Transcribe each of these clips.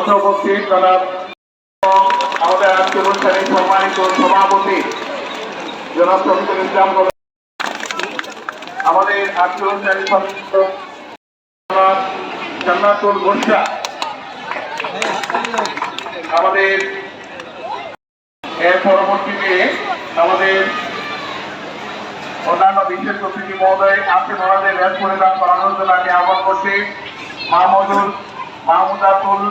অত্র উপস্থিত জনাব আমাদের আজকে অনুষ্ঠানের সম্মানিত সভাপতি জনাব শফিকুল ইসলাম, আমাদের আজকে অনুষ্ঠানের জান্নাতুল বুশরা, আমাদের এর পরবর্তীতে আমাদের অন্যান্য বিশেষ অতিথি মহোদয় আজকে ওনাদের রেল পরিধান করানোর জন্য আমি আহ্বান করছি মাহমুদাতুল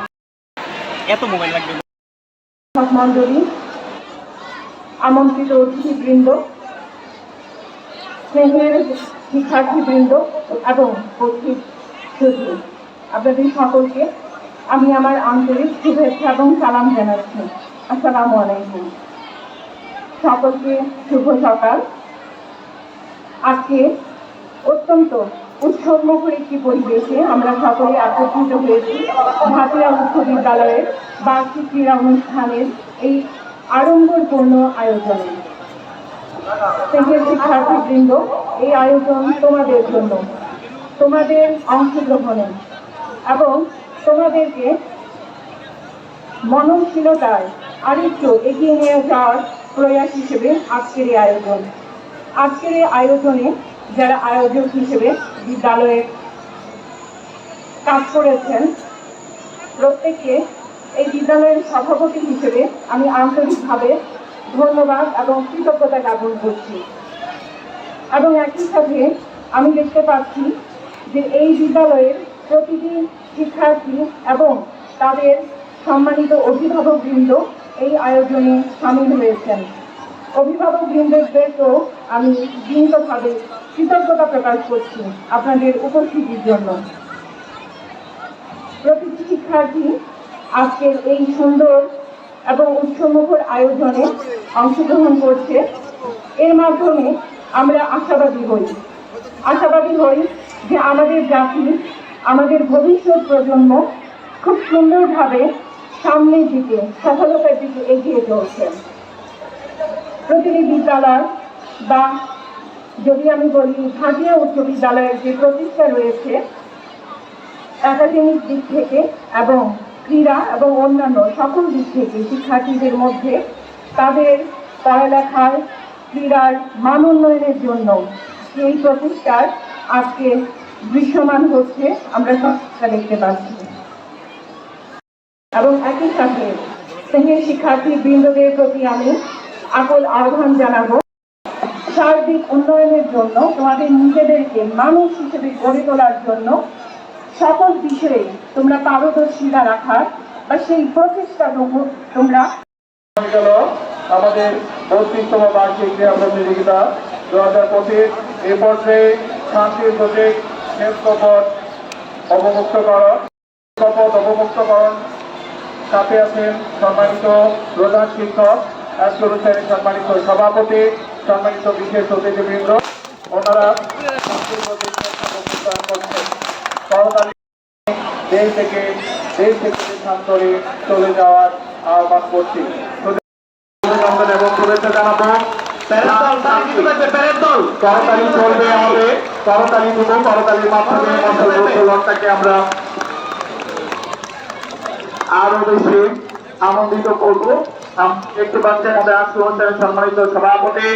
এত মোবাইল লাগবে মন্ডলী, আমন্ত্রিত অতিথিবৃন্দ, স্নেহের শিক্ষার্থীবৃন্দ এবং উপস্থিত সুধী, আপনাদের সকলকে আমি আমার আন্তরিক শুভেচ্ছা এবং সালাম জানাচ্ছি। আসসালামু আলাইকুম। সকলকে শুভ সকাল। আজকে অত্যন্ত উৎসবমুখর একটি পরিবেশে আমরা সকলে একত্রিত হয়েছি ভাটিয়া উচ্চ বিদ্যালয়ের বার্ষিক ক্রীড়া অনুষ্ঠানের এই আড়ম্বরপূর্ণ আয়োজনে। শিক্ষার্থীবৃন্দ, এই আয়োজন তোমাদের জন্য, তোমাদের অংশগ্রহণে এবং তোমাদেরকে মননশীলতায় আরেকটু এগিয়ে নিয়ে যাওয়ার প্রয়াস হিসেবে আজকের এই আয়োজন। আজকের এই আয়োজনে যারা আয়োজক হিসেবে বিদ্যালয়ে কাজ করেছেন, প্রত্যেককে এই বিদ্যালয়ের সভাপতি হিসেবে আমি আন্তরিকভাবে ধন্যবাদ এবং কৃতজ্ঞতা জ্ঞাপন করছি। এবং একই সাথে আমি দেখতে পাচ্ছি যে এই বিদ্যালয়ের প্রতিটি শিক্ষার্থী এবং তাদের সম্মানিত অভিভাবকবৃন্দ এই আয়োজনে সামিল হয়েছেন। অভিভাবকবৃন্দদেরকেও আমি বিনীতভাবে কৃতজ্ঞতা প্রকাশ করছি আপনাদের উপস্থিতির জন্য। প্রতিটি শিক্ষার্থী আজকের এই সুন্দর এবং উৎসবমুখর আয়োজনে অংশগ্রহণ করছে। এর মাধ্যমে আমরা আশাবাদী হই যে আমাদের জাতি, আমাদের ভবিষ্যৎ প্রজন্ম খুব সুন্দরভাবে সামনের দিকে, সফলতার দিকে এগিয়ে চলছে। প্রতিটি বিদ্যালয় বা যদি আমি বলি ভাটিয়া উচ্চ বিদ্যালয়ের যে প্রতিষ্ঠা রয়েছে, একাডেমিক দিক থেকে এবং ক্রীড়া এবং অন্যান্য সকল দিক থেকে শিক্ষার্থীদের মধ্যে তাদের পড়ালেখার, ক্রীড়ার মান উন্নয়নের জন্য এই প্রচেষ্টার আজকে দৃশ্যমান হচ্ছে আমরা সবটা দেখতে পাচ্ছি। এবং একই সাথে স্নেহের শিক্ষার্থী বৃন্দদের প্রতি আমি আকুল আহ্বান জানাবো, সার্বিক উন্নয়নের জন্য, তোমাদের নিজেদেরকে মানুষ হিসেবে গড়ে তোলার জন্য সকল বিষয়ে তোমরা পারদর্শিতা রাখার বা সেই প্রচেষ্টা তোমরা আমাদের 32তম বার্ষিক ক্রীড়া প্রতিযোগিতা 2025 এ পর্যায়ে শান্তির প্রতীক শপথ অবমুক্তকরণ সাথে আছেন সম্মানিত প্রধান শিক্ষক, আজকের অনুষ্ঠানের সম্মানিত সভাপতি, সম্মানিত বিশেষ অতিথিবৃন্দ, ওনারা দেশ থেকে দেশান্তরে চলে যাওয়ার আহ্বান করছি এবং শুভেচ্ছা জানাবো। করতালি চলবে, আমাদের করতালি দিব, করতালির মাধ্যমে লকটাকে আমরা আরো বেশি আনন্দিত করব। দেখতে পাচ্ছেন আমাদের আজকে অনুষ্ঠানের সম্মানিত সভাপতি,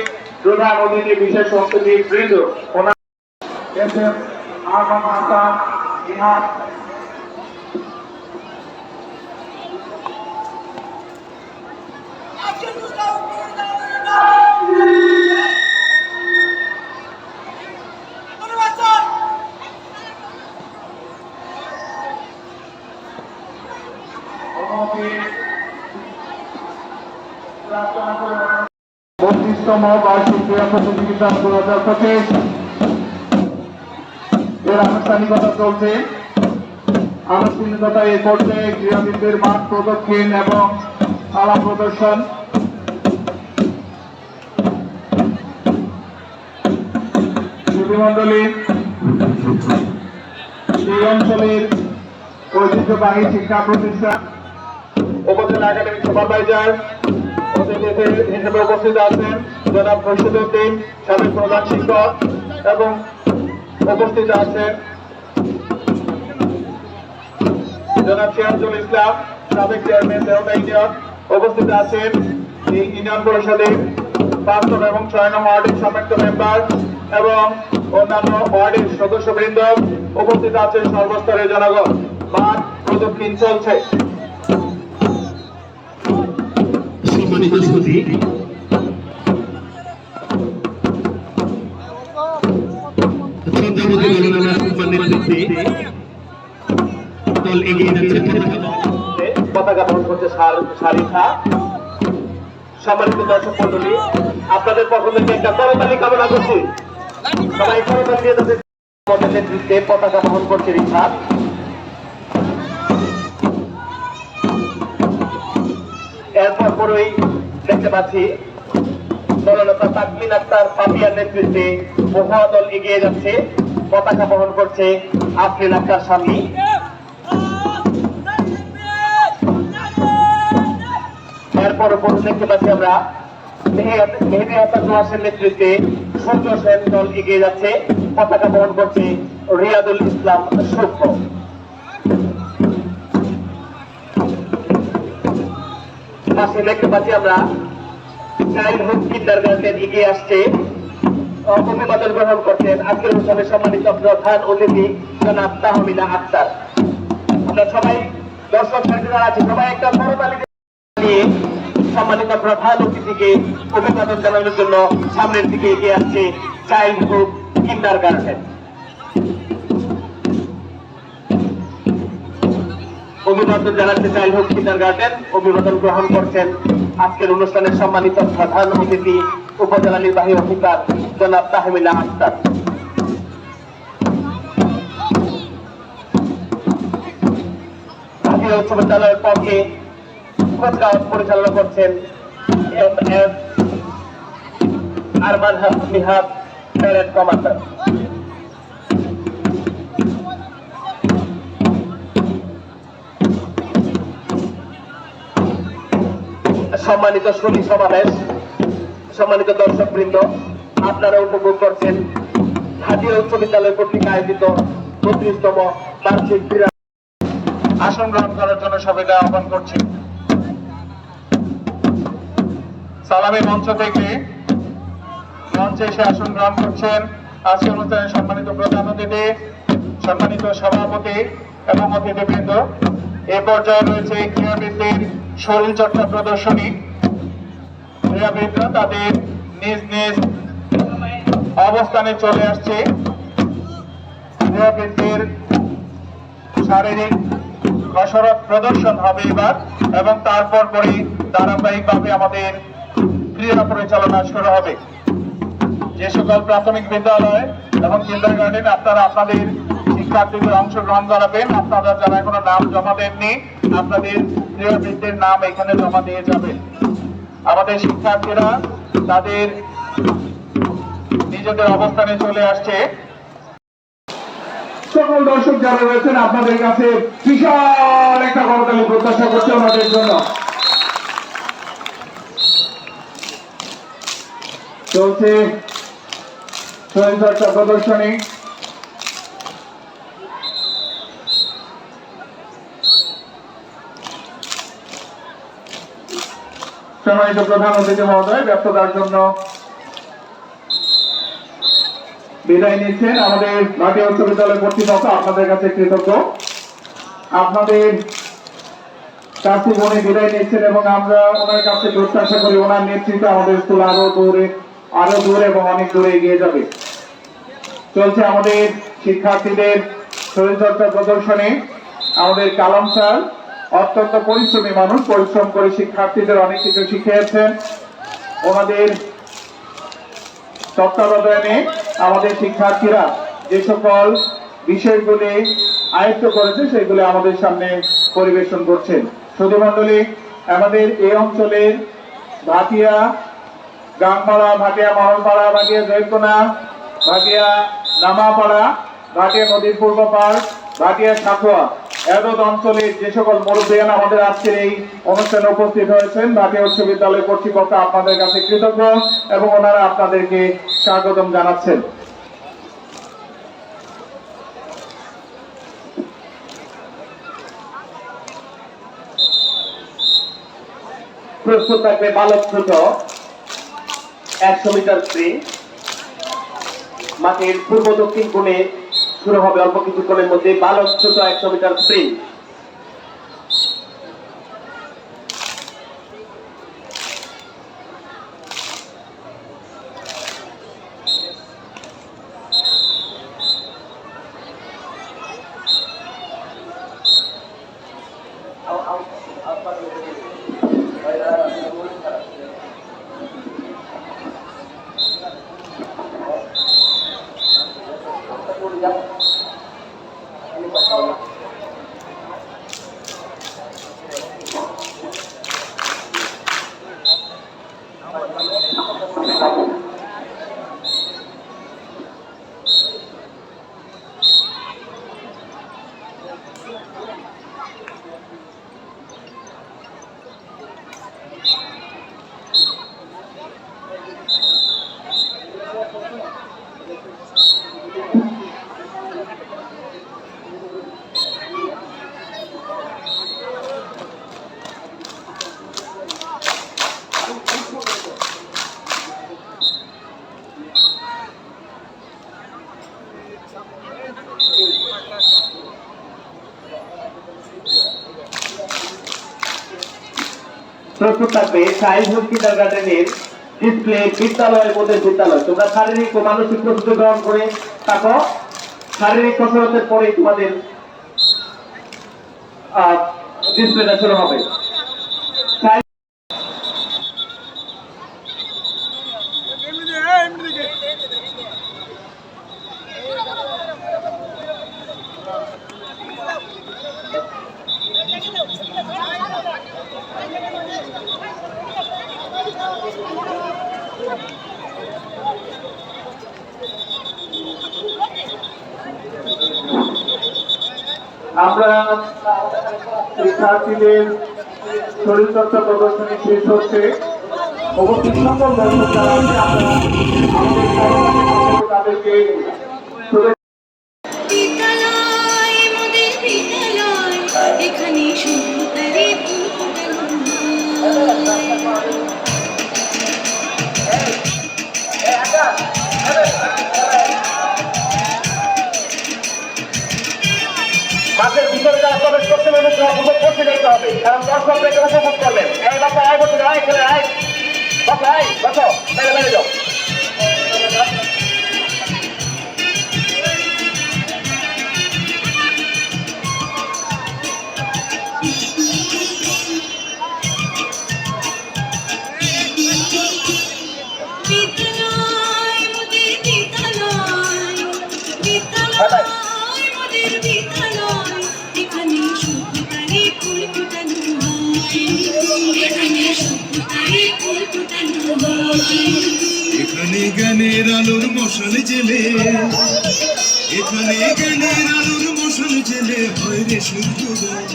প্রধান অতিথি, বিশেষ অতিথিবৃন্দ, ওনার তম বার্ষিক ক্রীড়া প্রতিযোগিতা 2025 এর আনুষ্ঠানিকতা চলছে। আনুষ্ঠানিকতা এই পর্যায়ে ক্রীড়াবিদদের মাঠ প্রদক্ষিণ এবং খেলা প্রদর্শন। প্রতিমন্ডলী এই অঞ্চলের ঐতিহ্যবাহী শিক্ষা প্রতিষ্ঠান উপজেলা একাডেমিক সুপারভাইজার হিসেবে উপস্থিত আছেন জনাব ফরিদউদ্দিন, সাবেক প্রধান শিক্ষক, এবং উপস্থিত আছেন জনাব সিরাজুল ইসলাম, সাবেক চেয়ারম্যান দেওয়া ইউনিয়ন উপস্থিত আছেন এই ইউনিয়ন পরিষদের 5 নং এবং 6 নং ওয়ার্ডের সম্মানিত মেম্বার এবং অন্যান্য ওয়ার্ডের সদস্যবৃন্দ উপস্থিত আছেন সর্বস্তরের জনগণ। মাঠ প্রদক্ষিণ চলছে। সম্মানিত সুধী, চন্দ্রমতি মৌলানা সুলতানের নেতৃত্বে দল এগিয়ে যাচ্ছে। পতাকা বহন করছে শারিখা। সম্মানিত দর্শক মন্ডলী, আপনাদের পক্ষ থেকে একটা করতালি কামনা করছি। সবাই করতালি দিয়ে তাদের নেতৃত্বে পতাকা বহন করছে রিফাত। এরপর পরই দেখতে পাচ্ছি দলনেতা তাকমিন আক্তার পাপিয়ার নেতৃত্বে মহুয়া দল এগিয়ে যাচ্ছে, পতাকা বহন করছে আফরিন আক্তার স্বামী। এরপর দেখতে পাচ্ছি আমরা মেহেদী হাসান নোয়াসের নেতৃত্বে সূর্য সেন দল এগিয়ে যাচ্ছে, পতাকা বহন করছে রিয়াদুল ইসলাম শুভ। পাশে দেখতে পাচ্ছি আমরা চাইল্ডহুড কিন্ডারগার্টেন এগিয়ে আসছে, অভিবাদন গ্রহণ করছেন আজকের অনুষ্ঠানের সম্মানিত প্রধান অতিথি জনাব তাহমিনা আক্তার। আমরা সবাই দর্শক যারা আছে সবাই একটা করতালি দিয়ে সম্মানিত প্রধান অতিথিকে অভিবাদন জানানোর জন্য সামনের দিকে এগিয়ে আসছে চাইল্ডহুড কিন্ডারগার্টেন। অভিবাদন জানাচ্ছে চাইল্ডহুড কিন্ডারগার্টেন। অভিবাদন গ্রহণ করছেন আজকের অনুষ্ঠানের সম্মানিত প্রধান অতিথি উপজেলা নির্বাহী অফিসার জনাব তাহমিনা আক্তার। জাতীয় উচ্চ বিদ্যালয়ের পক্ষে কুচকাওয়াজ পরিচালনা করছেন M S. Arman Nihad parade commander. সম্মানিত শ্রমিক সমাবেশ, সম্মানিত দর্শক বৃন্দ, আপনারা উপভোগ করছেন জাতীয় উচ্চ বিদ্যালয় কর্তৃক আয়োজিত 32তম বার্ষিক ক্রীড়া। আসন গ্রহণ করার জন্য সবাইকে আহ্বান করছি। সালামী মঞ্চ থেকে মঞ্চে এসে আসন গ্রহণ করছেন আজকের অনুষ্ঠানের সম্মানিত প্রধান অতিথি, সম্মানিত সভাপতি এবং অতিথিবৃন্দ। এ পর্যায়ে রয়েছে ক্রীড়াবিদদের শরীর চর্চা প্রদর্শনী। ক্রীড়াবিদরা তাদের নিজ নিজ অবস্থানে চলে আসছে। ক্রীড়াবিদদের শারীরিক কসরত প্রদর্শন হবে এবার, এবং তারপর পরে ধারাবাহিকভাবে আমাদের ক্রীড়া পরিচালনা শুরু হবে। যে সকল প্রাথমিক বিদ্যালয় এবং কিন্ডারগার্টেন আপনারা আপনাদের শিক্ষার্থীদের অংশগ্রহণ করাবেন, আপনারা যারা এখনো নাম জমা দেননি আপনাদের ক্রীড়াবিদদের নাম এখানে জমা দিয়ে যাবেন। আমাদের শিক্ষার্থীরা তাদের নিজেদের অবস্থানে চলে আসছে। সকল দর্শক যারা রয়েছেন আপনাদের কাছে বিশাল একটা করতালি প্রত্যাশা করছে ওনাদের জন্য। চলছে শরীরচর্চা প্রদর্শনী। সম্মানিত প্রধান অতিথি মহোদয় ব্যস্ততার জন্য বিদায় নিচ্ছেন। আমাদের জাতীয় উচ্চ বিদ্যালয় কর্তৃপক্ষ আপনাদের কাছে কৃতজ্ঞ। আপনাদের কাছে উনি বিদায় নিচ্ছেন এবং আমরা ওনার কাছে প্রত্যাশা করি ওনার নেতৃত্বে আমাদের স্কুল আরো দূরে এবং অনেক দূরে এগিয়ে যাবে। চলছে আমাদের শিক্ষার্থীদের শরীরচর্চা প্রদর্শনী। আমাদের কালাম স্যার অত্যন্ত পরিশ্রমী মানুষ, পরিশ্রম করে শিক্ষার্থীদের অনেক কিছু শিখিয়েছেন। ওনাদের তত্ত্বাবধানে আমাদের শিক্ষার্থীরা যে সকল বিষয়গুলি আয়ত্ত করেছে সেগুলি আমাদের সামনে পরিবেশন করছেন। সুধী মণ্ডলী, আমাদের এই অঞ্চলের ভাটিয়া গাংপাড়া, ভাটিয়া মহলপাড়া, ভাটিয়া জয়কোনা, ভাটিয়া নামাপাড়া, ভাটিয়া নদীর পূর্ব পাড়, ভাটিয়া সাঁকুয়া এতদ অঞ্চলের যে সকল মুরব্বীয়ান আমাদের আজকের এই অনুষ্ঠানে উপস্থিত হয়েছেন, ভাটিয়া উচ্চ বিদ্যালয় কর্তৃপক্ষ আপনাদের কাছে কৃতজ্ঞ এবং ওনারা আপনাদেরকে স্বাগতম জানাচ্ছেন। প্রস্তুত থাকবে বালক ছোট 100 মিটার স্প্রিন্ট। মাঠের পূর্ব দক্ষিণ কোণে শুরু হবে অল্প কিছুক্ষণের মধ্যে বালক ছোট 100 মিটার স্প্রিন্ট। প্রস্তুত থাকবে চাইল্ডহুড কিন্ডারগার্টেনের ডিসপ্লে বিদ্যালয়ের মধ্যে বিদ্যালয়। তোমরা শারীরিক ও মানসিক প্রস্তুতি গ্রহণ করে থাকো। শারীরিক কসরতের পরে তোমাদের ডিসপ্লেটা শুরু হবে। আমরা শিক্ষার্থীদের শরীরচর্চা প্রদর্শনী শেষ হচ্ছে। অবশ্যই সকল দর্শক যারা আছে আমরা আমাদের সহপাঠী তাদেরকে বিদ্যালয় মোদের বিদ্যালয়, এখানে সুন্দরী মাঠের ভিতরে যারা প্রবেশ করতে হবে উপভোগ করতে যেতে হবে, কারণ দর্শকরা এটা উপভোগ করবেন। এই বাচ্চা আয় করতে আয় খেলে আয় বাচ্চা আয় বসো বাইরে বাইরে যাও। বিদ্যালয় মোদের বিদ্যালয়, বিদ্যালয় মোদের বিদ্যালয়, এখানে সুন্দরী ফুল ফুটানো হয়, এখানে সুন্দরী ফুল ফুটানো হয়। এখানে জ্ঞানের আলোর মশাল জেলে, এখানে জ্ঞানের আলোর মশাল জেলে হয় রে সূর্যোদয়,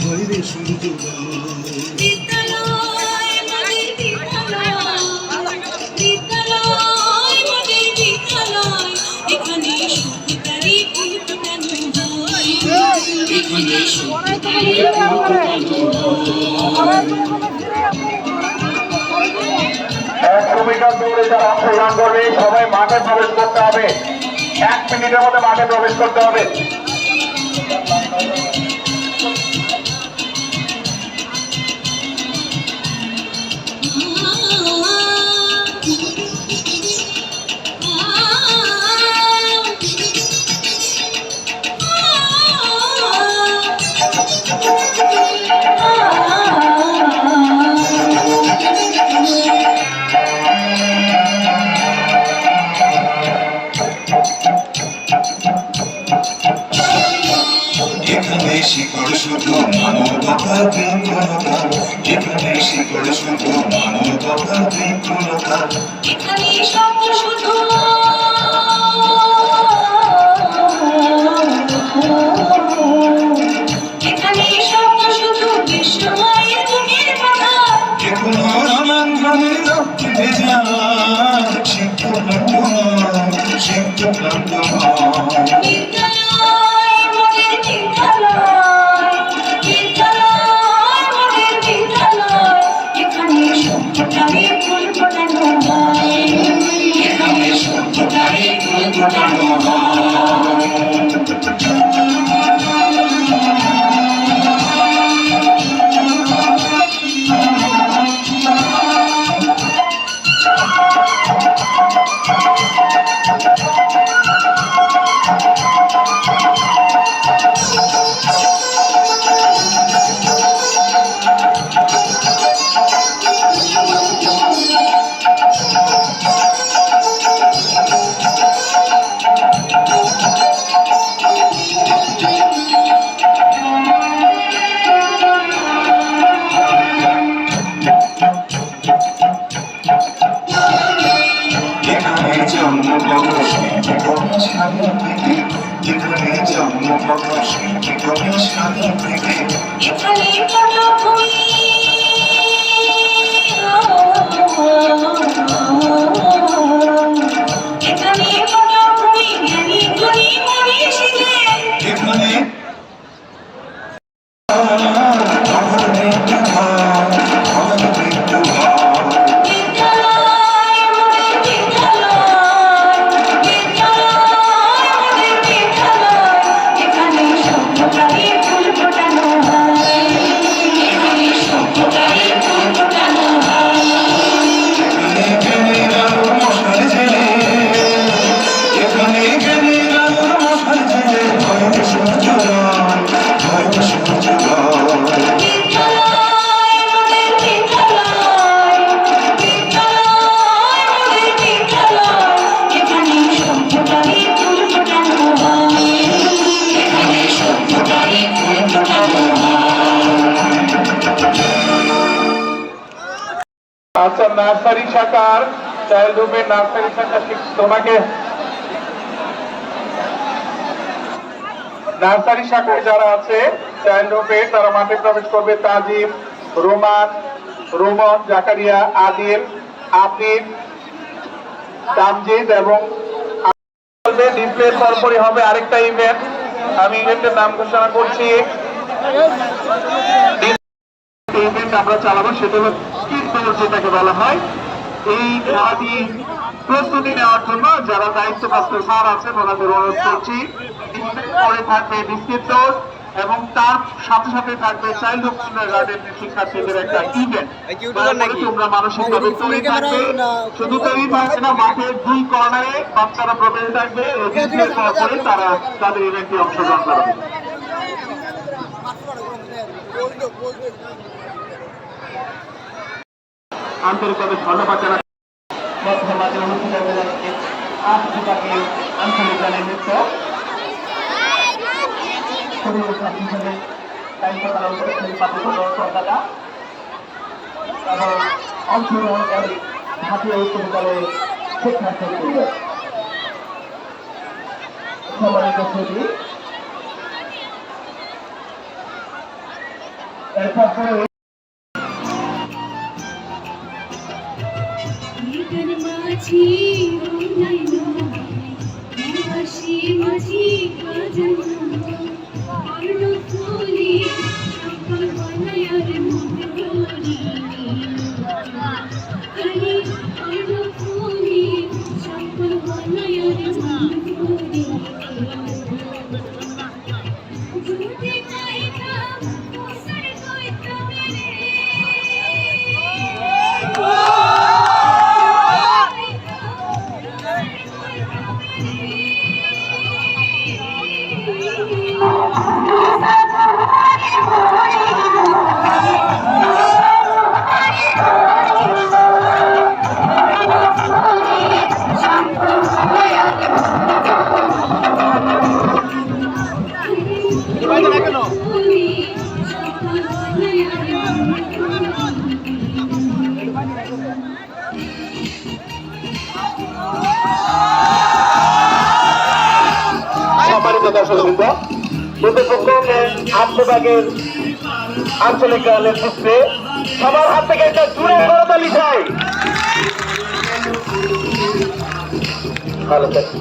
হয় রে সূর্যোদয়। বিদ্যালয় মোদের বিদ্যালয়, বিদ্যালয় মোদের বিদ্যালয়, এখানে সুন্দরী ফুল ফুটানো হয়, এখানে সুন্দরী ফুল ফুটানো হয়। 100 মিটার দৌড়ে যারা অংশগ্রহণ করবে সবাই মাঠে প্রবেশ করতে হবে। 1 মিনিটের মধ্যে মাঠে প্রবেশ করতে হবে। এখানে শিকড় শুধু মানবতার বৃক্ষলতা, এখানে শিকড় শুধু মানবতার বৃক্ষলতা। এখানে শব্দ শুধু এখানে শব্দ শুধু বিশ্বময়ের যুগের কথা। এখনো নানান গ্রামে রক্ত ভেজা সিদ্ধ প্রান্ত, সিদ্ধ প্রান্ত। বিদ্যালয় মোদের বিদ্যালয়, বিদ্যালয় মোদের বিদ্যালয়, এখানে জীবনের সাথে থেকে এখানে কোনো ভুল এখানে কোনো ভুল জ্ঞানী গুণী মনীষীদের এখানে আমার মৃত্যু হয় আমার মৃত্যু হয় বিদ্যালয় আমাদের বিদ্যালয় এখানে সভ্যতার ফুল ফোটানো হয় এখানে সভ্যতার ফুল ফোটানো হয় এখানে আলোর মশাল জেলে এখানে আলোর মশাল জেলে হয় সূর্যোদয় হয় সূর্যোদয় বিদ্যালয় আমাদের বিদ্যালয় এখানে সভ্যতার ফুল ফোটানো হয় এখানে সভ্যতার ফুল ফোটানো হয় আচ্ছা, নার্সারি শাখার চাইল্ড হোমের নার্সারি শাখা তোমাকে নার্সারি শাখায় যারা আছে চাইল্ড হোমে তারা মাঠে প্রবেশ করবে। তাজিম, রোমান, রোমন, জাকারিয়া, আদিল, আফিফ, তামজিদ এবং ডিসপ্লের পরপরই হবে আরেকটা ইভেন্ট। আমি ইভেন্টের নাম ঘোষণা করছি। ইভেন্ট আমরা চালাবো, সেটা হলো স্কিট দৌড়, যেটাকে বলা হয়। এই খেলাটি প্রস্তুতি নেওয়ার জন্য যারা দায়িত্বপ্রাপ্ত স্যার আছেন ওনাদের অনুরোধ করছি। পরে থাকবে বিস্কিট দৌড় এবং তার সাথে সাথে থাকবে চাইল্ড হোম কিন্ডারগার্টেনের শিক্ষার্থীদের একটা ইভেন্ট। তোমরা মানসিকভাবে তৈরি থাকবে, শুধু তৈরি থাকবে না, মাঠের দুই কর্নারে বাচ্চারা প্রবেশ থাকবে, পরে তারা তাদের ইভেন্টে অংশগ্রহণ করবে। আন্তরিকভাবে ধন্যবাদ জানাচ্ছি। বর্তমানে অনুষ্ঠিত হতে যাচ্ছে 8 বিভাগে আঞ্চলিক গানের নৃত্য। হিসেবে দায়িত্ব পালন করেছেন কলকাতা এবং অংশগ্রহণকারী জাতীয় উচ্চ বিদ্যালয়ের শিক্ষার্থীবৃন্দ। সম্মানিত ছবি এরপর মাঝি মাঝি মাঝি ফুলি সকল বনায়ার মধুরি ফুলি সকল বনায়ার মধুরি যদি কাইতা ওসর কইতা মেরে সম্মানিত দর্শকবৃন্দ, প্রতিপক্ষকে আত্মভাগের আঞ্চলিক গানের পুষ্পে সবার হাত থেকে একটা জুড়ে করতালি চাই। ভালো থাকি।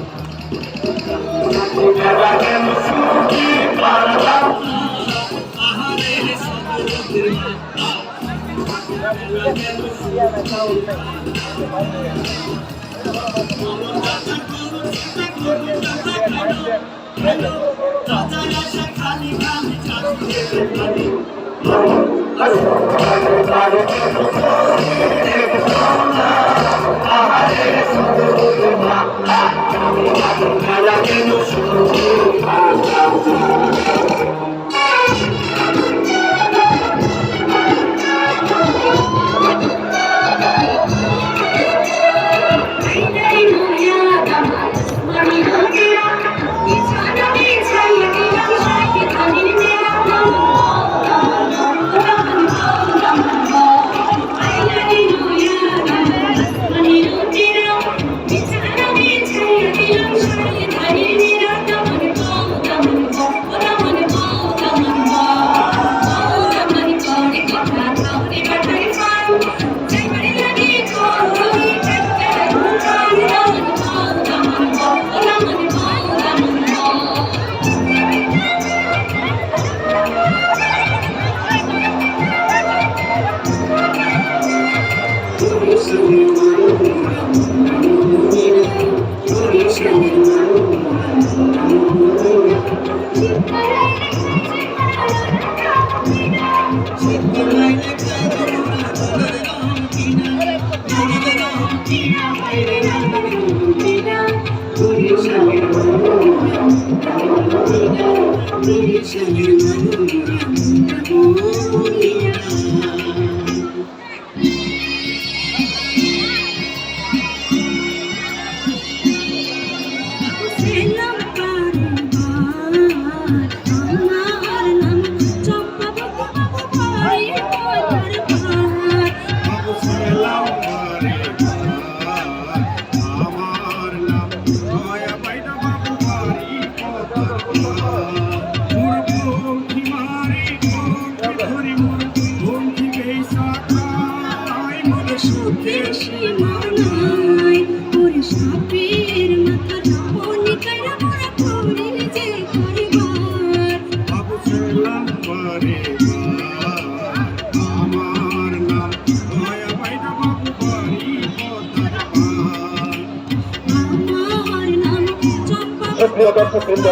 প্রিয় দর্শক বৃন্দ,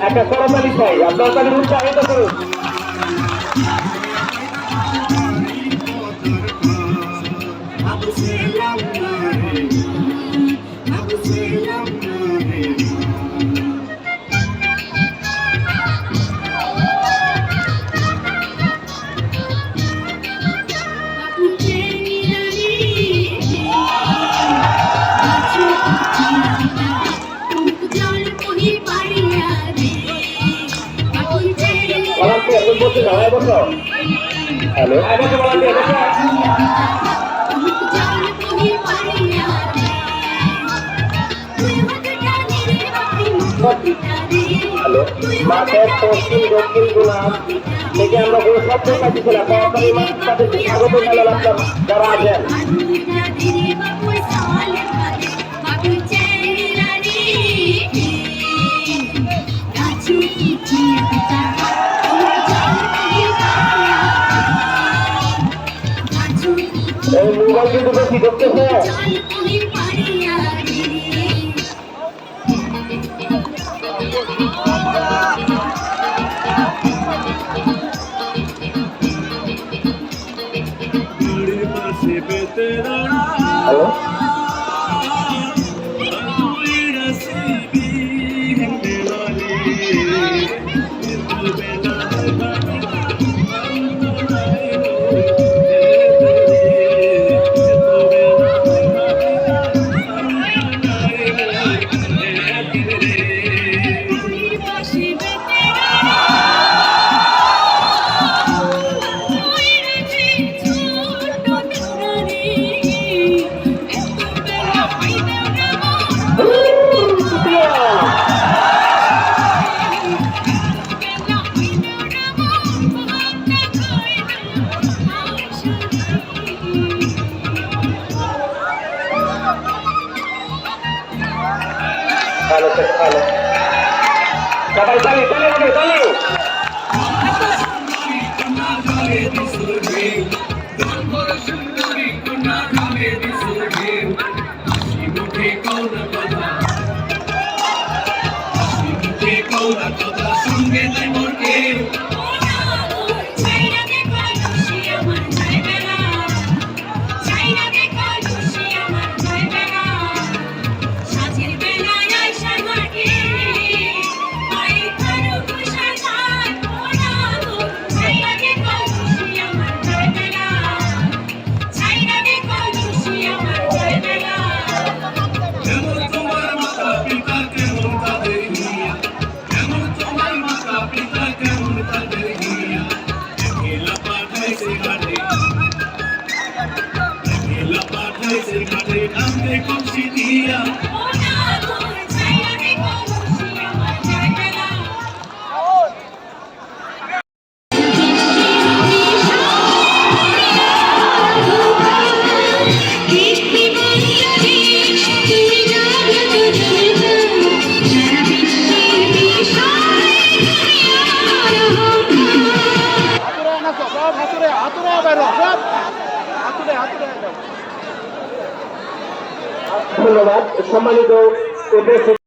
একটা করতালি চাই, আপনার তাদের উৎসাহিত করুন। হ্যালো, মাঠের পশ্চিম দক্ষিণ গোলাপ থেকে আমরা কোনো শব্দ পাচ্ছিলাম, সরকারি মাঠ তাদের স্বাগত জানালাম যারা আছেন। এই মোবাইল কিন্তু বেশি দেখতেছে। হ্যালো, হ্যালো, সবাই তালি তালি হবে, তালি। সঙ্গে যাই মোর কেউ ধন্যবাদ সম্মানিত উপস্থিত।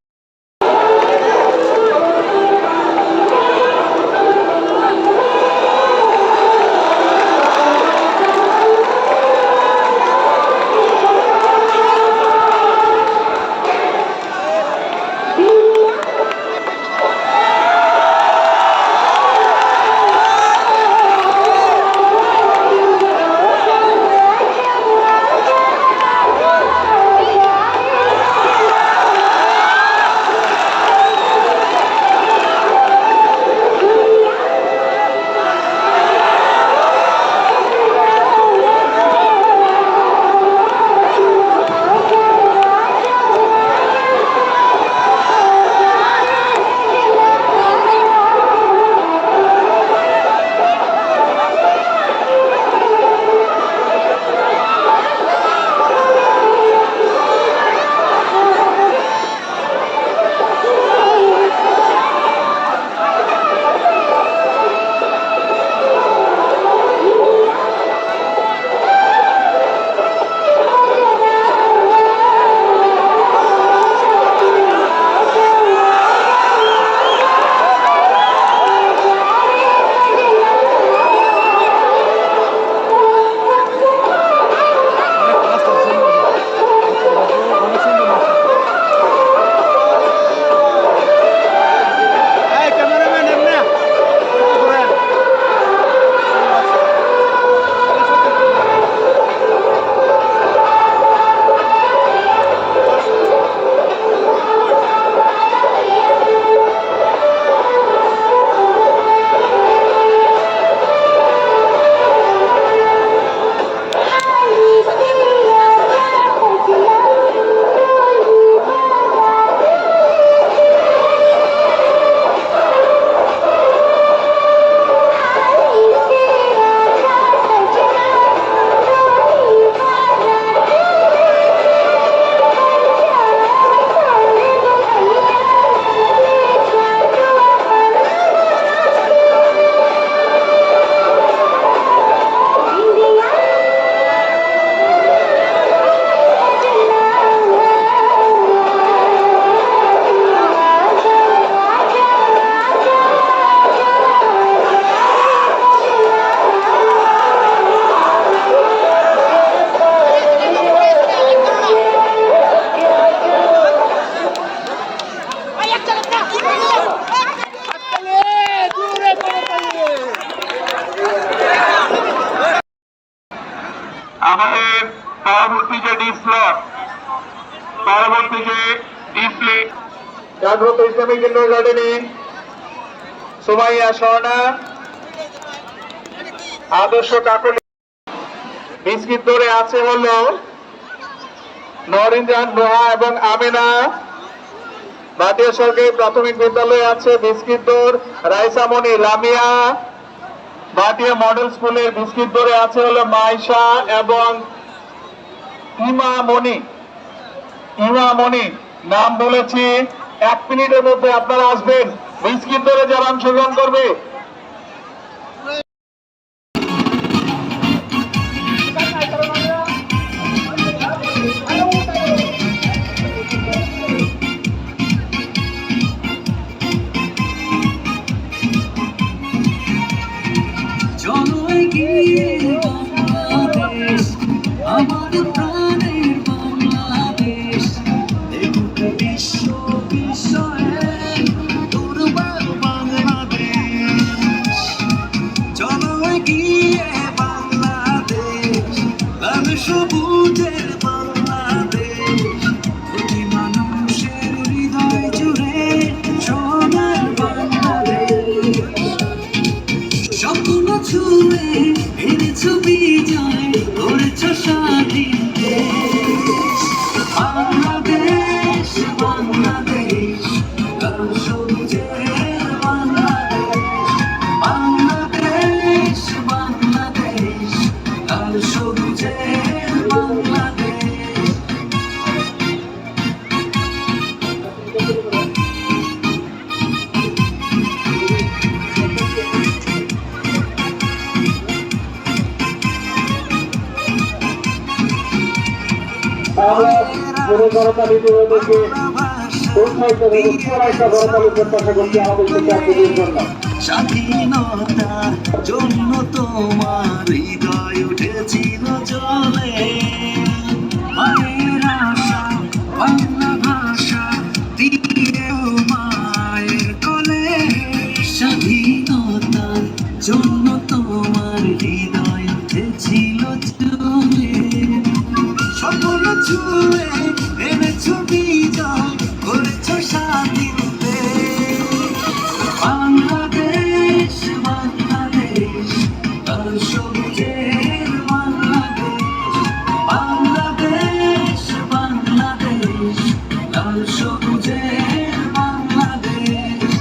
জাগ্রত ইসলামিক কিন্ডারগার্টেনে সুমাইয়া স্বর্ণা, আদর্শ কাকলি। বিস্কিট ধরে আছে হলো নরিনজান, নোহা এবং আমেনা। ভাটিয়া সরকারি প্রাথমিক বিদ্যালয়ে আছে বিস্কিট দৌড় রাইসামণি, লামিয়া। ভাটিয়া মডেল স্কুলের বিস্কিট দৌড়ে আছে হলো মাইশা এবং ইমামণি। নাম বলেছি, 1 মিনিটের মধ্যে আপনারা আসবেন। বিস্কিট দৌড়ে যারা অংশগ্রহণ করবে চলো এগিয়ে বাংলাদেশ, আমার প্রাণের বাংলাদেশ, দেখুক বিশ্ব বিষয়ে দুর্বার বাংলাদেশ। চলো এগিয়ে বাংলাদেশ, লাল সবুজের বাংলাদেশ, প্রতি মানুষের হৃদয় জুড়ে সোনার বাংলাদেশ। স্বপ্ন ছুঁয়ে এনেছো বিজয়, করেছ স্বাধীন দেশ। বাংলাদেশ বাংলাদেশ, লাল সবুজের বাংলাদেশ। বাংলাদেশ বাংলাদেশ, লাল সবুজের বাংলাদেশ। আমরা পুরো করতালি দিয়ে দেখে উৎসাহিত এবং একটা করতালি প্রত্যাশা করছি আমাদের শিক্ষার্থীদের জন্য। স্বাধীনতার জন্য তোমার হৃদয় উঠেছিল জলে, মায়ের আশা বাংলা ভাষা দিয়েও মায়ের কোলে। স্বাধীনতার জন্য তোমার হৃদয় উঠেছিল জলে, স্বপ্ন ছুঁয়ে এনেছো বিজয়, করেছ স্বাধীন দেশ। বাংলাদেশ বাংলাদেশ, লাল সবুজের বাংলাদেশ। বাংলাদেশ বাংলাদেশ, লাল সবুজের বাংলাদেশ।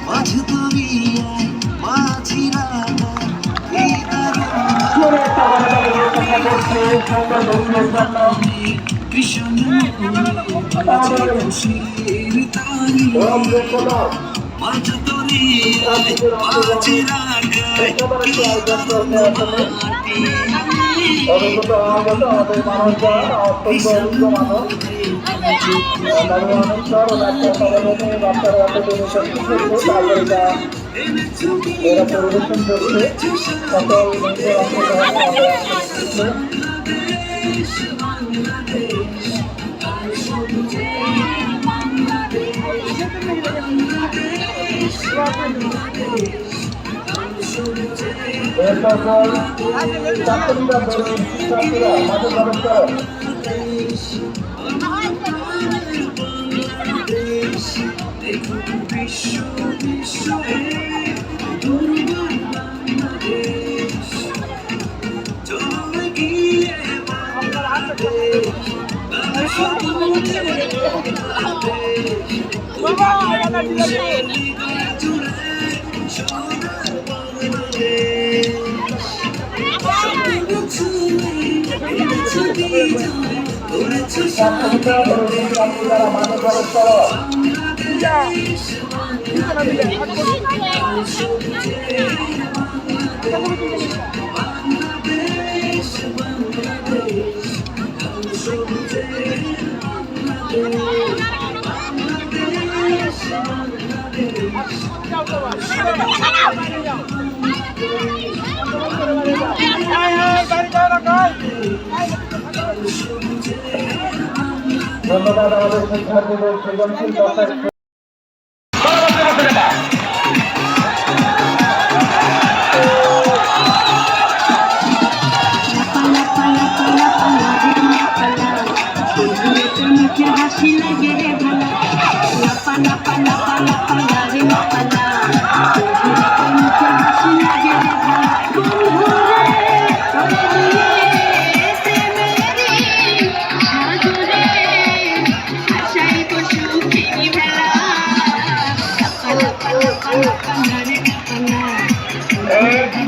মাঝ দরিয়ায় মাঝিরা এই দারুণ একটা করতালি প্রত্যাশা করছি সুন্দর ভূমির জন্য। কৃষ্ণ খুশির তারি, রমজান কোথাও মাঝ দরিয়ায় মাঝিরা গায় একেবারে কি আয়োজন দারুণ করতে আসলে মাটি। অভিজ্ঞতা হওয়া গেল আমাদের মানুষরা অত্যন্ত অভিজ্ঞ মানুষ। তাদের অনেক স্তর ও ডাক্তার সমাবেশে বাচ্চারা অত্যন্ত নিঃশ্বাসী করছে, তারপরে এরা পরিবেশন করছে। সকল নিজের অংশগ্রহণে আমাদের আসছে। এরপর ছাত্রীরা বলুন, শিক্ষার্থীরা মাঝে প্রবেশ করো। বিশ্ব বিষয়ে দুর্বার বাংলাদেশ। চলো এগিয়ে বাংলাদেশ, লাল সবুজের বাংলাদেশ, মানুষের হৃদয় জুড়ে সোনার বাংলাদেশ। স্বপ্ন ছুঁয়ে এনেছো বিজয়, করেছ স্বাধীন ছাত্রীরা বলুন, ছাত্রীরা মাঝে প্রবেশ করো। বাংলাদেশ। লাল সবুজের বাংলাদেশ। বাংলাদেশ বাংলাদেশ, লাল সবুজের বাংলাদেশ। বাংলাদেশ ধন্যবাদ আমাদের শিক্ষার্থীদের সৃজনশীল চর্চা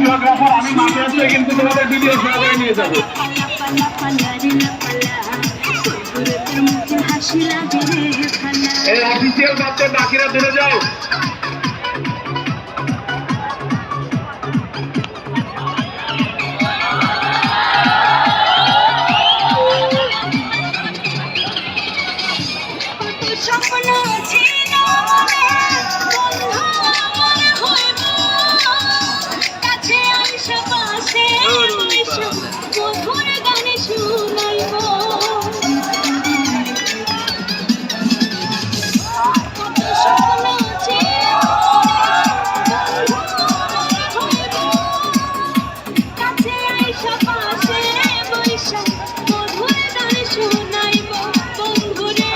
ভিডিওগ্রাফার আমি মাঠে আসলে কিন্তু তোমাদের ভিডিও সহকারে নিয়ে যাবো। এই অফিসিয়াল বাচ্চা বাকিরা দূরে যাও। স্বপ্ন ছিল বন্ধু আমার হইব কাছে আইসা পাশে বইসা মধুর গান শুনাইব কত স্বপ্ন ছিল বন্ধু আমার হইব কাছে আইসা পাশে বইসা মধুর গান শুনাইব বন্ধুরে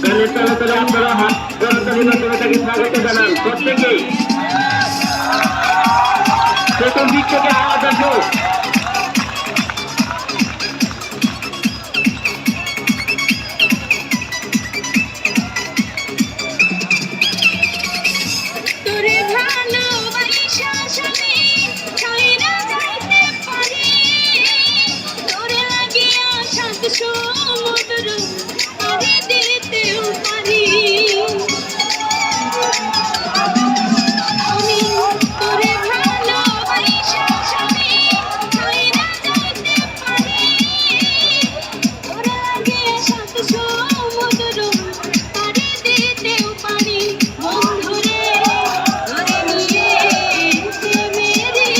গানের তালে তালে আপনারা হাত জনতার মাধ্যমে স্বাগত জানান প্রত্যেকে। চতুর্দিক থেকে আওয়াজ আসো। তোরে ভালোবাসা স্বামী ছাইরা যাইতে পারি তোরে লাগিয়া শান্ত সমুদ্র পাড়ি দিতেও পারি আমি তোরে ভালোবাসা স্বামী ছাইরা যাইতে পারি তোরে লাগিয়া শান্ত সমুদ্র পাড়ি দিতেও পারি বন্ধুরে তোরে নিয়ে প্রেমেরি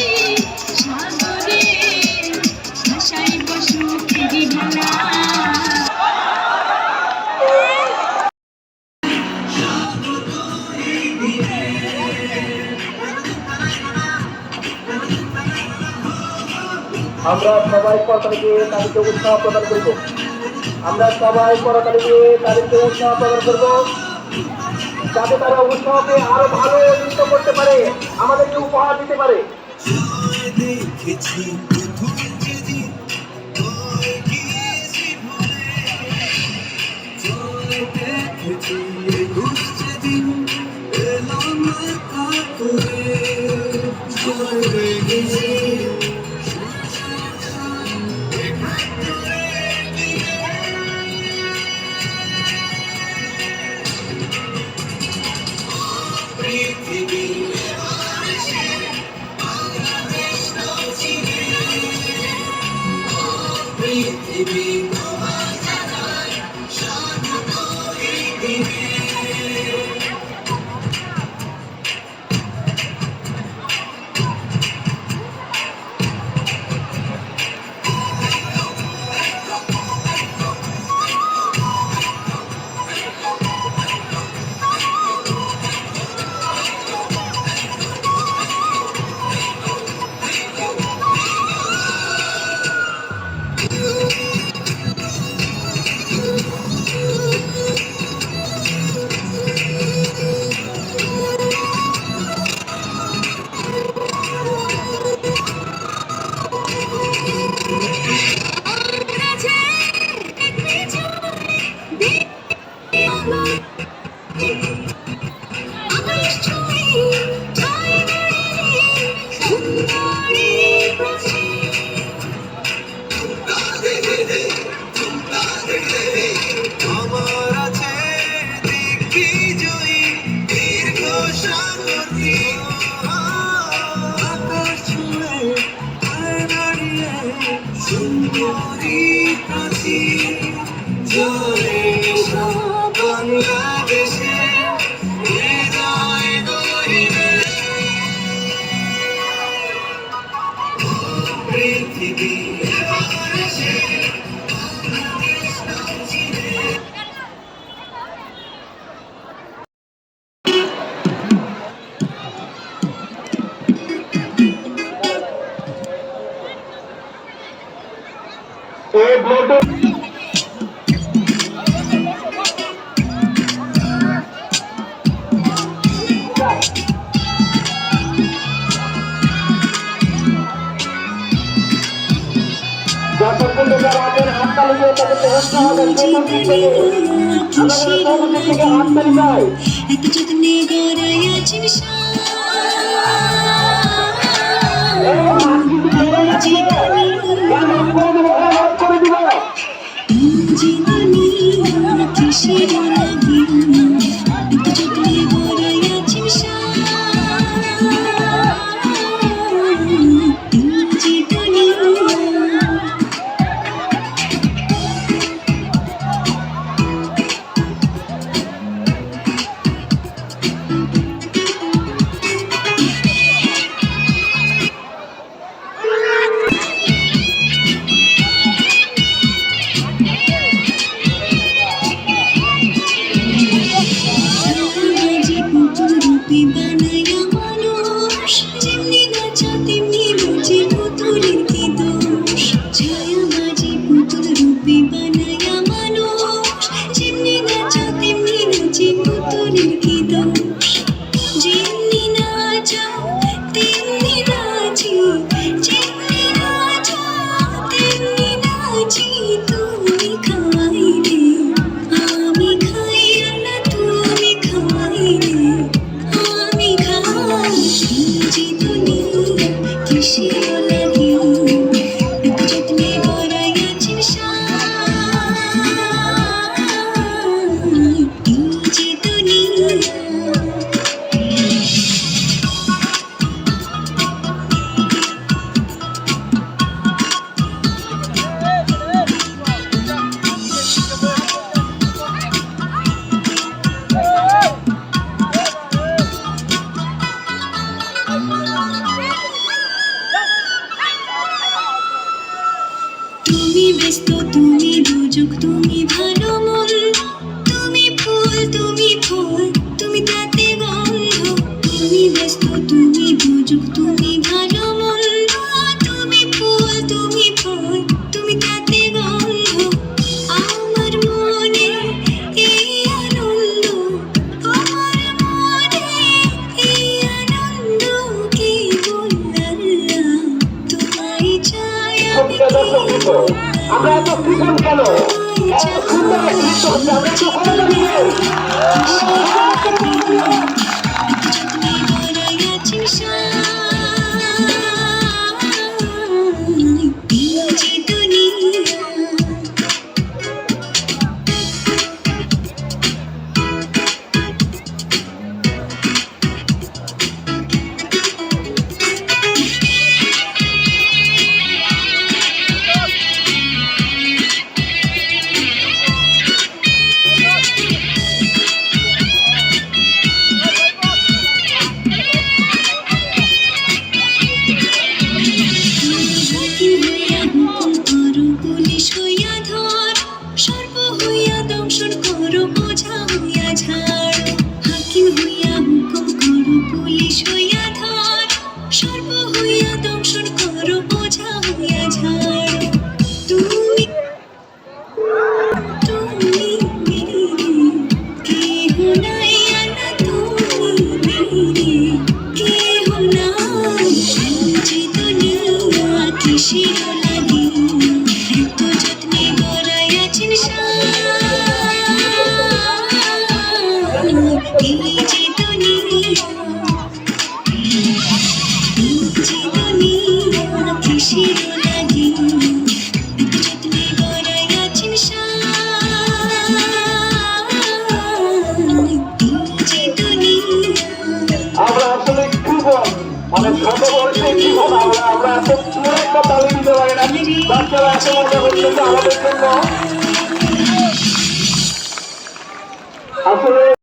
সাগরে ভাসাইব সুখেরি ভেলা আমরা সবাই করতালি দিয়ে তাদেরকে উৎসাহ প্রদান করব। আমরা সবাই করতালি দিয়ে তাদেরকে উৎসাহ প্রদান করব, যাতে তারা উৎসাহকে আরো ভালো নৃত্য করতে পারে, আমাদেরকে উপহার দিতে পারে। দেখেছি প্রথম যেদিন তোর গিয়েছি ভুলে জয় দেখেছি একুশ যেদিন এলাম কাতরে জয় দেখেছি আমার আছে দেখি জয়ী দীর্ঘ সাগরী আকাশ ছুঁয়ে আয় দাঁড়িয়ে সুন্দরী কাছি জয় বাংলাদেশে হৃদয় গহিরে পৃথিবী এই ব্লুটুথ করতালি দিয়ে তাদেরকে উৎসাহ দেন চতুর্দিক থেকে। আমরা যেন চতুর্দিক থেকে হাততালি পাই। এত যত্নে গড়াই আছেন তুমি ব্যস্ত, তুমি দুজক, তুমি ভালো মন, তুমি ফুল, তুমি ফুল, তুমি তাতে গন্ধ। তুমি ব্যস্ত, তুমি দুজক, তুমি ভালো মন, তুমি ফুল, তুমি ফুল, তুমি তাতে গন্ধ। আমার মনে এই আনন্দ, আমার মনে এই আনন্দ, কি বললাম তোমায় চাই আমি। আমরা এত কৃষণ কেন? এত সুন্দর নৃত্য হচ্ছে, আমরা একটু করতালি দেই। মানে ছোট বয়সে জীবন আমরা এত একটা তালি দিতে পারি না। বাচ্চারা এত মজা করছে আমাদের জন্য আসলে